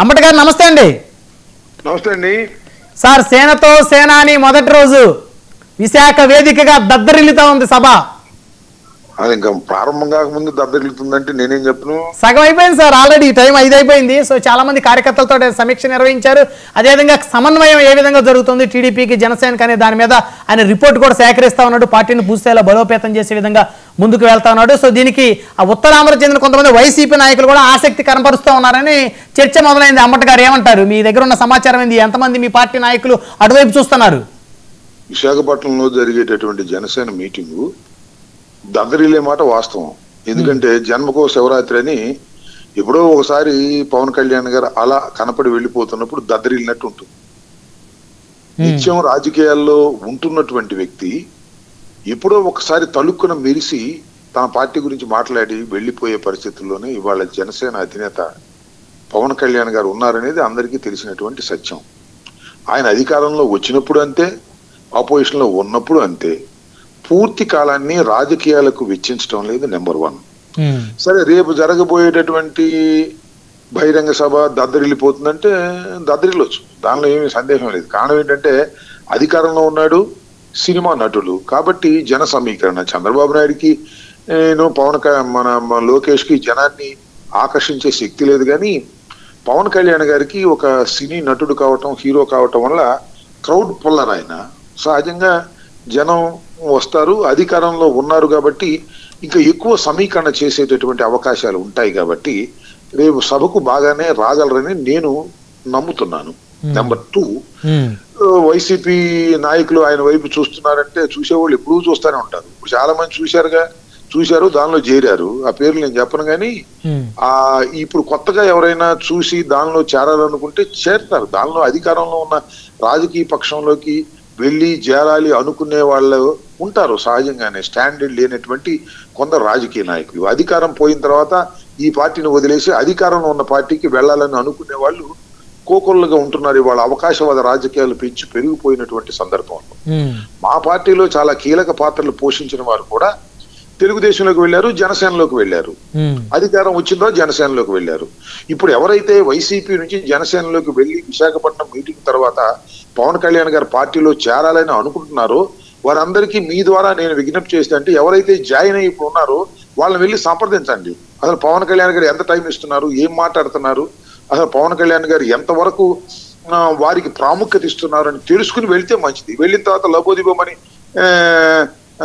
అంబటి గారు నమస్తే అండి. నమస్తే అండి సార్, సేనతో సేనాని మొదటి రోజు విశాఖ వేదికగా దద్దరిల్లుతా ఉంది సభ. అది ఇంకా ప్రారంభం కాకముందు దద్దరిల్లుతుందంటే నేనేం చెప్పను. సగం అయిపోయింది సార్, ఆల్రెడీ టైం 5 అయిపోయింది. సో చాలా మంది కార్యకర్తలతో సమీక్ష నిర్వహించారు. అదేవిధంగా సమన్వయం ఏ విధంగా జరుగుతుంది టీడీపీకి జనసేనకి అనే దాని మీద ఆయన రిపోర్ట్ కూడా సేకరిస్తా ఉన్నాడు. పార్టీని పూర్తిస్థాయిలో బలోపేతం చేసే విధంగా ముందుకు వెళ్తా ఉన్నాడు. సో దీనికి ఆ ఉత్తరాంధ్రకు చెందిన కొంతమంది వైసీపీ నాయకులు కూడా ఆసక్తి కనపరుస్తూ ఉన్నారని చర్చ మొదలైంది. అంబటి గారు ఏమంటారు? మీ దగ్గర ఉన్న సమాచారం ఏంది? ఎంతమంది మీ పార్టీ నాయకులు అటువైపు చూస్తున్నారు? విశాఖపట్నంలో జరిగేటటువంటి జనసేన మీటింగు దద్దరిల్లే మాట వాస్తవం. ఎందుకంటే జన్మకో శివరాత్రి అని ఎప్పుడో ఒకసారి పవన్ కళ్యాణ్ గారు అలా కనపడి వెళ్ళిపోతున్నప్పుడు దద్దరిల్లినట్టు ఉంటుంది. నిత్యం రాజకీయాల్లో ఉంటున్నటువంటి వ్యక్తి ఎప్పుడో ఒకసారి తలుక్కున మెరిసి తన పార్టీ గురించి మాట్లాడి వెళ్ళిపోయే పరిస్థితుల్లోనే ఇవాళ జనసేన అధినేత పవన్ కళ్యాణ్ గారు ఉన్నారనేది అందరికీ తెలిసినటువంటి సత్యం. ఆయన అధికారంలో వచ్చినప్పుడు అంతే, ఆపోజిషన్ లో ఉన్నప్పుడు అంతే. పూర్తి కాలాన్ని రాజకీయాలకు వెచ్చించడం లేదు, నెంబర్ 1. సరే, రేపు జరగబోయేటటువంటి బహిరంగ సభ దద్దరిల్లిపోతుందంటే దద్దరిల్లొచ్చు, దానిలో ఏమీ సందేహం లేదు. కారణం ఏంటంటే అధికారంలో ఉన్నాడు, సినిమా నటులు కాబట్టి జన సమీకరణ. చంద్రబాబు నాయుడికి మన లోకేష్ కి జనాన్ని ఆకర్షించే శక్తి లేదు, కానీ పవన్ కళ్యాణ్ గారికి ఒక సినీ నటుడు కావటం, హీరో కావటం వల్ల క్రౌడ్ పుల్లర్. ఆయన సహజంగా జనం వస్తారు, అధికారంలో ఉన్నారు కాబట్టి ఇంకా ఎక్కువ సమీకరణ చేసేటటువంటి అవకాశాలు ఉంటాయి. కాబట్టి రేపు సభకు బాగానే రాగలరని నేను నమ్ముతున్నాను. నెంబర్ 2, వైసీపీ నాయకులు ఆయన వైపు చూస్తున్నారంటే చూసేవాళ్ళు ఎప్పుడూ చూస్తూనే ఉంటారు. ఇప్పుడు చాలా మంది చూశారు, దానిలో చేరారు. ఆ పేర్లు నేను చెప్పను, కానీ ఇప్పుడు కొత్తగా ఎవరైనా చూసి దానిలో చేరాలనుకుంటే చేరుతారు. దానిలో అధికారంలో ఉన్న రాజకీయ పక్షంలోకి వెళ్ళి చేరాలి అనుకునే వాళ్ళు ఉంటారు సహజంగానే. స్టాండర్డ్ లేనటువంటి కొందరు రాజకీయ నాయకులు అధికారం పోయిన తర్వాత ఈ పార్టీని వదిలేసి అధికారంలో ఉన్న పార్టీకి వెళ్ళాలని అనుకునే వాళ్ళు కోకొల్లుగా ఉంటున్నారు. ఇవాళ అవకాశవాద రాజకీయాలు పెరిగిపోయినటువంటి సందర్భంలో మా పార్టీలో చాలా కీలక పాత్రలు పోషించిన వారు కూడా తెలుగుదేశంలోకి వెళ్ళారు, జనసేనలోకి వెళ్ళారు. అధికారం వచ్చిందో జనసేనలోకి వెళ్ళారు. ఇప్పుడు ఎవరైతే వైసీపీ నుంచి జనసేనలోకి వెళ్ళి విశాఖపట్నం మీటింగ్ తర్వాత పవన్ కళ్యాణ్ గారు పార్టీలో చేరాలని అనుకుంటున్నారో వారందరికీ మీ ద్వారా నేను విజ్ఞప్తి చేస్తే, అంటే ఎవరైతే జాయిన్ అయ్యి ఇప్పుడు ఉన్నారో వాళ్ళని వెళ్ళి సంప్రదించండి. అసలు పవన్ కళ్యాణ్ గారు ఎంత టైం ఇస్తున్నారు, ఏం మాట్లాడుతున్నారు, అసలు పవన్ కళ్యాణ్ గారు ఎంతవరకు వారికి ప్రాముఖ్యత ఇస్తున్నారు అని తెలుసుకుని వెళ్తే మంచిది. వెళ్ళిన తర్వాత లబోదిబోమని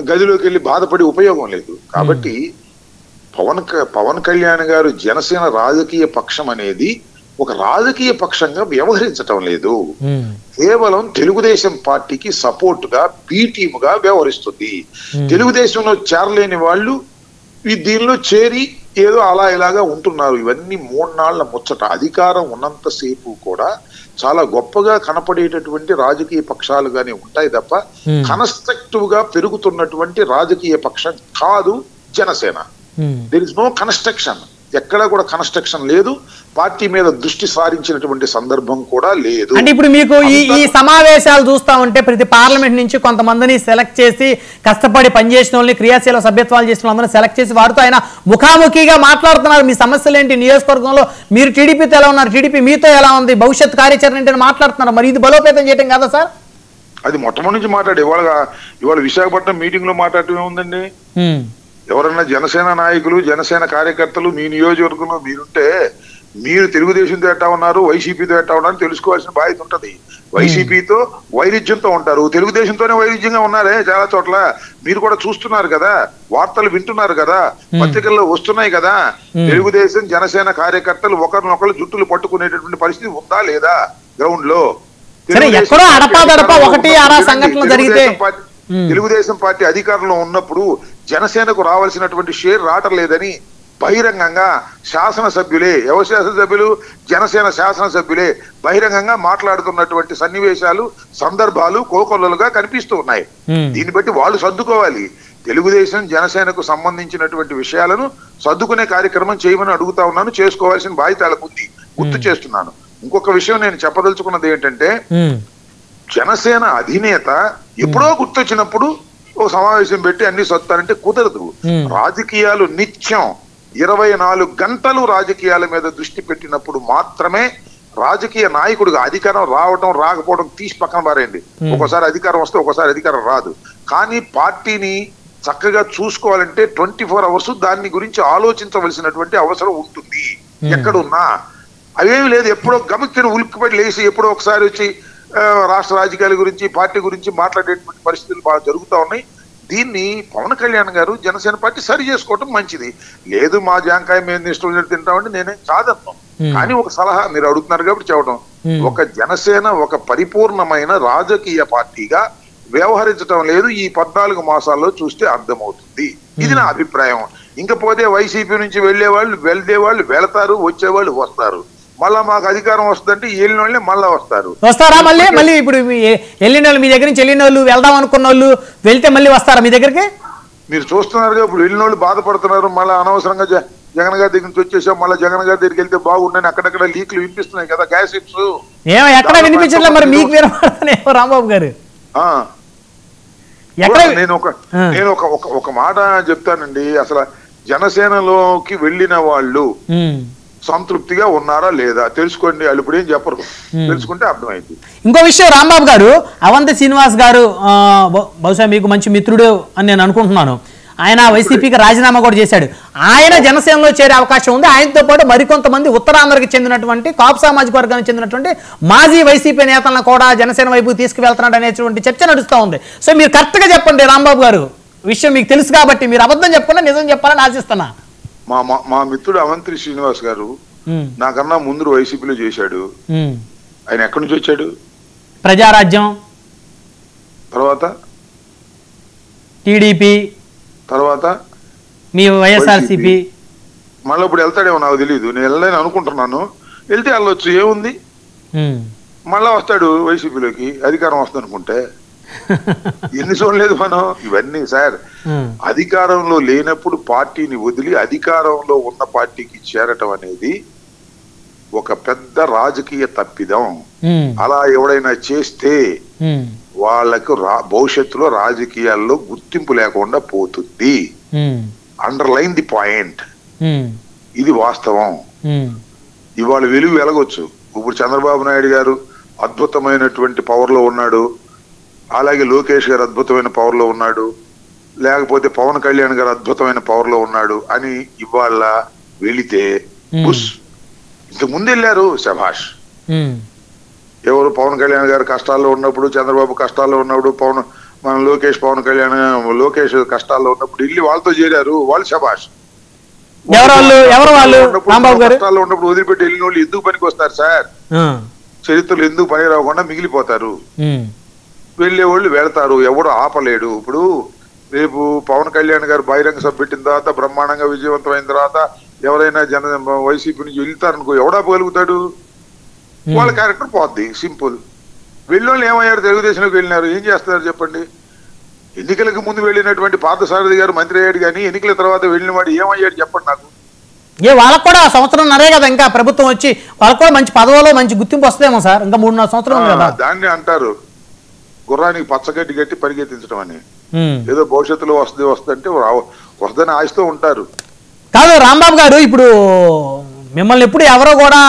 గదిలోకి వెళ్ళి బాధపడి ఉపయోగం లేదు. కాబట్టి పవన్ కళ్యాణ్ గారు జనసేన రాజకీయ పక్షం అనేది ఒక రాజకీయ పక్షంగా వ్యవహరించటం లేదు, కేవలం తెలుగుదేశం పార్టీకి సపోర్ట్ గా బి టీమ్ గా వ్యవహరిస్తుంది. తెలుగుదేశంలో చేరలేని వాళ్ళు దీనిలో చేరి ఏదో అలా ఇలాగా ఉంటున్నారు. ఇవన్నీ 3 నాళ్ల ముచ్చట. అధికారం ఉన్నంతసేపు కూడా చాలా గొప్పగా కనపడేటటువంటి రాజకీయ పక్షాలుగానే ఉంటాయి తప్ప కన్స్ట్రక్టివ్ గా పెరుగుతున్నటువంటి రాజకీయ పక్షం కాదు Janasena. There is no construction, ఎక్కడ కూడా కన్స్ట్రక్షన్ లేదు. పార్టీ మీద దృష్టి సారించినటువంటి సందర్భం కూడా లేదు. అంటే ఇప్పుడు మీకు ఈ సమావేశాలు చూస్తా ఉంటే ప్రతి పార్లమెంట్ నుంచి కొంతమందిని సెలెక్ట్ చేసి కష్టపడి పనిచేసిన వాళ్ళని, క్రియాశీల సభ్యత్వాలు చేసిన వాళ్ళని సెలెక్ట్ చేసి వారితో ఆయన ముఖాముఖిగా మాట్లాడుతున్నారు. మీ సమస్యలు ఏంటి, నియోజకవర్గంలో మీరు టీడీపీతో ఎలా ఉన్నారు, టీడీపీ మీతో ఎలా ఉంది, భవిష్యత్ కార్యాచరణ ఏంటని మాట్లాడుతున్నారు. మరి ఇది బలోపేతం చేయడం కదా సార్? అది మొట్టమొదటి నుంచి మాట్లాడు. ఇవాళ విశాఖపట్నం మీటింగ్ లో మాట్లాడటం ఏముందండి? ఎవరన్నా జనసేన నాయకులు, జనసేన కార్యకర్తలు మీ నియోజకవర్గంలో మీరుంటే మీరు తెలుగుదేశంతో ఎట్టా ఉన్నారు, వైసీపీతో ఎట్టా ఉన్నారు తెలుసుకోవాల్సిన బాధ్యత ఉంటది. వైసీపీతో వైరుధ్యంతో ఉంటారు, తెలుగుదేశంతోనే వైరుధ్యంగా ఉన్నారే చాలా చోట్ల. మీరు కూడా చూస్తున్నారు కదా, వార్తలు వింటున్నారు కదా, పత్రికల్లో వస్తున్నాయి కదా. తెలుగుదేశం జనసేన కార్యకర్తలు ఒకరినొకరు జుట్టులు పట్టుకునేటటువంటి పరిస్థితి ఉందా లేదా గ్రౌండ్ లో? తెలుగుదేశం పార్టీ అధికారంలో ఉన్నప్పుడు జనసేనకు రావాల్సినటువంటి షేర్ రావట్లేదని బహిరంగంగా శాసనసభ్యులే, ఎవరు శాసనసభ్యులు? జనసేన శాసనసభ్యులే బహిరంగంగా మాట్లాడుతున్నటువంటి సన్నివేశాలు, సందర్భాలు కోకొల్లలుగా కనిపిస్తూ ఉన్నాయి. దీన్ని బట్టి వాళ్ళు సర్దుకోవాలి. తెలుగుదేశం జనసేనకు సంబంధించినటువంటి విషయాలను సర్దుకునే కార్యక్రమం చేయమని అడుగుతా ఉన్నాను. చేసుకోవాల్సిన బాధ్యత వాళ్ళకు ఉంది, గుర్తు చేస్తున్నాను. ఇంకొక విషయం నేను చెప్పదలుచుకున్నది ఏంటంటే, జనసేన అధినేత ఎప్పుడో గుర్తొచ్చినప్పుడు ఒక సమావేశం పెట్టి అన్ని సత్తారంటే కుదరదు. రాజకీయాలు నిత్యం 24 గంటలు రాజకీయాల మీద దృష్టి పెట్టినప్పుడు మాత్రమే రాజకీయ నాయకుడిగా అధికారం రావటం రాకపోవడం తీసి పక్కన పారేయండి. ఒక్కోసారి అధికారం వస్తే ఒక్కోసారి అధికారం రాదు. కానీ పార్టీని చక్కగా చూసుకోవాలంటే 24 hours దాని గురించి ఆలోచించవలసినటువంటి అవసరం ఉంటుంది. ఎక్కడున్నా అవేమి లేదు. ఎప్పుడో గమనికను ఉలిక్కిపడి లేచి ఎప్పుడో ఒకసారి వచ్చి రాష్ట్ర రాజకీయాల గురించి పార్టీ గురించి మాట్లాడేటువంటి పరిస్థితులు బాగా జరుగుతూ ఉన్నాయి. దీన్ని పవన్ కళ్యాణ్ గారు జనసేన పార్టీ సరి చేసుకోవటం మంచిది. లేదు మా జాంకాయ మేము ఇష్టం తింటామంటే నేనేం కాదన్నాం. కానీ ఒక సలహా మీరు అడుగుతున్నారు కాబట్టి చెప్పడం, ఒక జనసేన ఒక పరిపూర్ణమైన రాజకీయ పార్టీగా వ్యవహరించడం లేదు ఈ 14 మాసాల్లో చూస్తే అర్థమవుతుంది. ఇది నా అభిప్రాయం. ఇంకపోతే వైసీపీ నుంచి వెళ్దేవాళ్ళు వెళతారు, వచ్చేవాళ్ళు వస్తారు. మళ్ళా మాకు అధికారం వస్తుందంటే వెళ్ళిన వాళ్ళే మళ్ళా వస్తారా? మళ్ళీ ఇప్పుడు వెళ్ళిన వాళ్ళు మీ దగ్గర నుంచి వెళ్ళిన వాళ్ళు వెళ్దాం అనుకున్న వాళ్ళు వెళ్తే మళ్ళీ వస్తారా మీ దగ్గరికి? మీరు చూస్తున్నారు ఇప్పుడు వెళ్ళిన వాళ్ళు బాధపడుతున్నారు. మళ్ళీ అనవసరంగా జగన్ గారి దగ్గర నుంచి వచ్చేసాం, మళ్ళీ జగన్ గారి దగ్గరికి వెళ్తే బాగుండని అక్కడక్కడ లీక్లు వినిపిస్తున్నాయి కదా, గ్యాసిప్స్. ఎక్కడ వినిపించట్లే మరి మీకు వినపడతానేమో రాంబాబు గారు. నేను ఒక మాట చెప్తానండి. అసలు జనసేనలోకి వెళ్ళిన వాళ్ళు సంతృప్తిగా ఉన్నారా లేదా తెలుసుకోండి. వాళ్ళు ఇప్పుడు ఏం చెప్పరు, తెలుసుకుంటే అర్థమైంది. ఇంకో విషయం రాంబాబు గారు, అవంతి శ్రీనివాస్ గారు బహుశా మీకు మంచి మిత్రుడు అని నేను అనుకుంటున్నాను. ఆయన వైసీపీకి రాజీనామా కూడా చేశాడు. ఆయన జనసేనలో చేరే అవకాశం ఉంది. ఆయనతో పాటు మరికొంతమంది ఉత్తరాంధ్రకి చెందినటువంటి కాపు సామాజిక వర్గానికి చెందినటువంటి మాజీ వైసీపీ నేతలను కూడా జనసేన వైపు తీసుకువెళ్తున్నాడు అనేటువంటి చర్చ నడుస్తూ ఉంది. సో మీరు కరెక్ట్గా చెప్పండి రాంబాబు గారు, విషయం మీకు తెలుసు కాబట్టి మీరు అబద్ధం చెప్పకుండా నిజం చెప్పాలని ఆశిస్తున్నా. మా మిత్రుడు అవంతి శ్రీనివాస్ గారు నాకన్నా ముందు వైసీపీలో చేశాడు. ఆయన ఎక్కడి నుంచి వచ్చాడు? ప్రజారాజ్యం, తర్వాత టీడీపీ, తర్వాత మీ వైఎస్ఆర్సీపీ. మళ్ళీ ఇప్పుడు వెళ్తాడేమో నాకు తెలియదు. నేను వెళ్ళలేని అనుకుంటున్నాను. వెళ్తే వెళ్ళొచ్చు, ఏముంది. మళ్ళా వస్తాడు వైసీపీలోకి, అధికారం వస్తుంది అనుకుంటే. ఎన్ని చూడలేదు మనం ఇవన్నీ సార్. అధికారంలో లేనప్పుడు పార్టీని వదిలి అధికారంలో ఉన్న పార్టీకి చేరటం అనేది ఒక పెద్ద రాజకీయ తప్పిదం. అలా ఎవడైనా చేస్తే వాళ్లకు భవిష్యత్తులో రాజకీయాల్లో గుర్తింపు లేకుండా పోతుంది. Underline the point. ఇది వాస్తవం. ఇవాళ వెలుగు వెలగొచ్చు. ఇప్పుడు చంద్రబాబు నాయుడు గారు అద్భుతమైనటువంటి పవర్ లో ఉన్నాడు, అలాగే లోకేష్ గారు అద్భుతమైన పవర్ లో ఉన్నాడు, లేకపోతే పవన్ కళ్యాణ్ గారు అద్భుతమైన పవర్ లో ఉన్నాడు అని ఇవాళ వెళితే బుష్. ఇంతకు ముందు వెళ్ళారు, శభాష్. ఎవరు? పవన్ కళ్యాణ్ గారు కష్టాల్లో ఉన్నప్పుడు, చంద్రబాబు కష్టాల్లో ఉన్నప్పుడు, మన లోకేష్ కష్టాల్లో ఉన్నప్పుడు వెళ్ళి వాళ్ళతో చేరారు. వాళ్ళు శభాష్. కష్టాల్లో ఉన్నప్పుడు వదిలిపెట్టి వెళ్ళిన వాళ్ళు ఎందుకు పనికి వస్తారు సార్? చరిత్రలో ఎందుకు పని రాకుండా మిగిలిపోతారు. వెళ్ళేవాళ్ళు వెళ్తారు, ఎవడు ఆపలేడు. ఇప్పుడు రేపు పవన్ కళ్యాణ్ గారు బహిరంగ సభ పెట్టిన తర్వాత బ్రహ్మాండంగా విజయవంతమైన తర్వాత ఎవరైనా వైసీపీ నుంచి వెళ్తారనుకో, ఎవడాపగలుగుతాడు? వాళ్ళ క్యారెక్టర్ పోద్ది. సింపుల్. వెళ్ళోళ్ళు ఏమయ్యారు? తెలుగుదేశంలోకి వెళ్ళినారు. ఏం చేస్తున్నారు చెప్పండి? ఎన్నికలకు ముందు వెళ్ళినటువంటి పార్థసారథి గారు మంత్రి అయ్యాడు, కానీ ఎన్నికల తర్వాత వెళ్ళిన వాడు ఏమయ్యాడు చెప్పండి నాకు. వాళ్ళకు కూడా సంవత్సరంన్నరే కదా ఇంకా ప్రభుత్వం వచ్చి, వాళ్ళకు కూడా మంచి పదవులో మంచి గుర్తింపు వస్తేమో సార్. ఇంకా 3-4 సంవత్సరం కదా. దాన్ని అంటారు గుర్రానికి పచ్చగడ్డి కట్టి పరిగెత్తించడం అని. ఏదో భవిష్యత్తులో వస్తుందంటే వస్తుందని ఆశతో ఉంటారు. కాదు రాంబాబు గారు, ఇప్పుడు మిమ్మల్ని ఎప్పుడు ఎవరో కూడా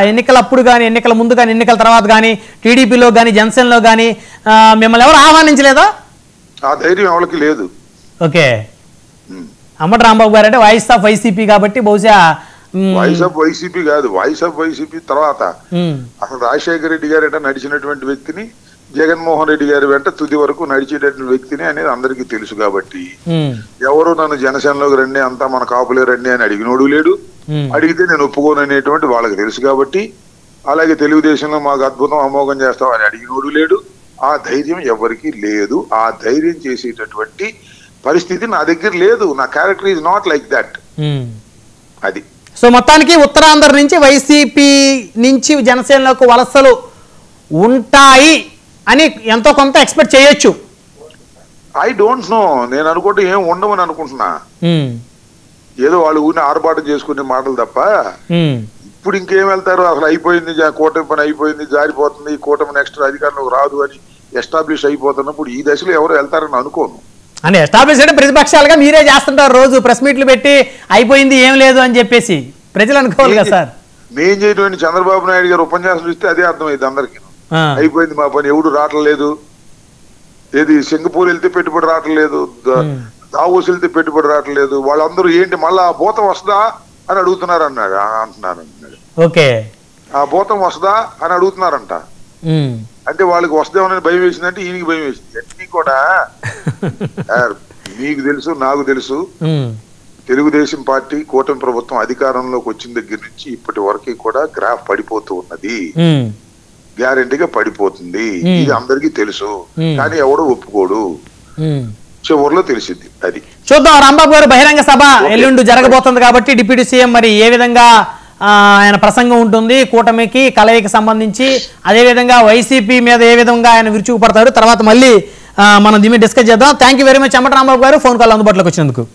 ఎన్నికలప్పుడు కానీ, ఎన్నికల ముందు కానీ, ఎన్నికల తర్వాత కానీ, టీడీపీలో కానీ, జనసేనలో కానీ మిమ్మల్ని ఎవరు ఆహ్వానించలేదా? ఆ ధైర్యం ఎవరికి లేదు. ఓకే. అమ్మటి రాంబాబు గారు అంటే వాయిస్ ఆఫ్ వైసీపీ కాబట్టి బహుశా. వాయిస్ ఆఫ్ వైసీపీ కాదు, వాయిస్ ఆఫ్ వైసీపీ తర్వాత అసలు రాజశేఖర రెడ్డి గారు అంటే నడిచినటువంటి వ్యక్తిని, జగన్మోహన్ రెడ్డి గారి వెంట తుది వరకు నడిచేటటువంటి వ్యక్తిని అనేది అందరికీ తెలుసు. కాబట్టి ఎవరు నన్ను జనసేనలోకి రండి, అంతా మన కాపులే రండి అని అడిగినోడు లేడు. అడిగితే నేను ఒప్పుకోను అనేటువంటి వాళ్ళకి తెలుసు. కాబట్టి అలాగే తెలుగుదేశంలో మాకు అద్భుతం అమోఘం చేస్తాం అని అడిగినోడు లేడు. ఆ ధైర్యం ఎవరికి లేదు. ఆ ధైర్యం చేసేటటువంటి పరిస్థితి నా దగ్గర లేదు. నా character is not like that. అది. సో మొత్తానికి ఉత్తరాంధ్ర నుంచి వైసీపీ నుంచి జనసేనలోకి వలసలు ఉంటాయి అని ఎంతో కొంత ఎక్స్పెక్ట్ చేయొచ్చు. I don't know. నేను అనుకుంటే ఏం ఉండమని అనుకుంటున్నా. ఏదో వాళ్ళు ఊరిని ఆర్భాటం చేసుకునే మాటలు తప్ప ఇప్పుడు ఇంకేం వెళ్తారు? అసలు అయిపోయింది, కూటమి పని అయిపోయింది, జారిపోతుంది, కూటమి నెక్స్ట్ అధికారంలోకి రాదు అని ఎస్టాబ్లిష్ అయిపోతున్నప్పుడు ఈ దశలో ఎవరు వెళ్తారని అనుకోను. అంటే ఎస్టాబ్లిష్ అంటే ప్రతిపక్షాలుగా మీరే చేస్తుంటారు, రోజు ప్రెస్ మీట్లు పెట్టి అయిపోయింది ఏం లేదు అని చెప్పేసి ప్రజలు అనుకోవాలి కదా సార్. మేం చేయడం చంద్రబాబు నాయుడు గారు ఉపన్యాసం ఇస్తే అదే అర్థమైంది అందరికి. అయిపోయింది మా పని, ఎవడు రావట్లేదు, ఏది సింగపూర్ వెళ్తే పెట్టుబడి రావట్లేదు, దావోస్ వెళ్తే పెట్టుబడి రావట్లేదు, వాళ్ళందరూ ఏంటి మళ్ళా భూతం వస్తుందా అని అడుగుతున్నారు అంటున్నాను. ఓకే, ఆ భూతం వస్తుందా అని అడుగుతున్నారంట. అంటే వాళ్ళకి వస్తామని భయం వేసిందంటే ఈయనకి భయం వేసింది. అన్ని కూడా మీకు తెలుసు, నాకు తెలుసు, తెలుగుదేశం పార్టీ కూటమి ప్రభుత్వం అధికారంలోకి వచ్చిన దగ్గర నుంచి ఇప్పటి వరకు కూడా గ్రాఫ్ పడిపోతూ ఉన్నది, గ్యారెంటీగా పడిపోతుంది. ఇది అందరికీ తెలుసు, కానీ ఎవడో ఒప్పుకోడు. చివరిలో తెలిసింది. అది చూద్దాం. రాంబాబు గారు బహిరంగ సభ ఎల్లుండి జరగబోతుంది కాబట్టి డిప్యూటీ సీఎం మరి ఏ విధంగా ఆయన ప్రసంగం ఉంటుంది, కూటమికి కలయికి సంబంధించి, అదేవిధంగా వైసీపీ మీద ఏ విధంగా ఆయన విరుచుకుపడతాడు, తర్వాత మళ్ళీ మనం దీన్ని డిస్కస్ చేద్దాం. Thank you very much Chemmata Rambabu గారు, ఫోన్ కాల్ అందుబాటులోకి వచ్చినందుకు.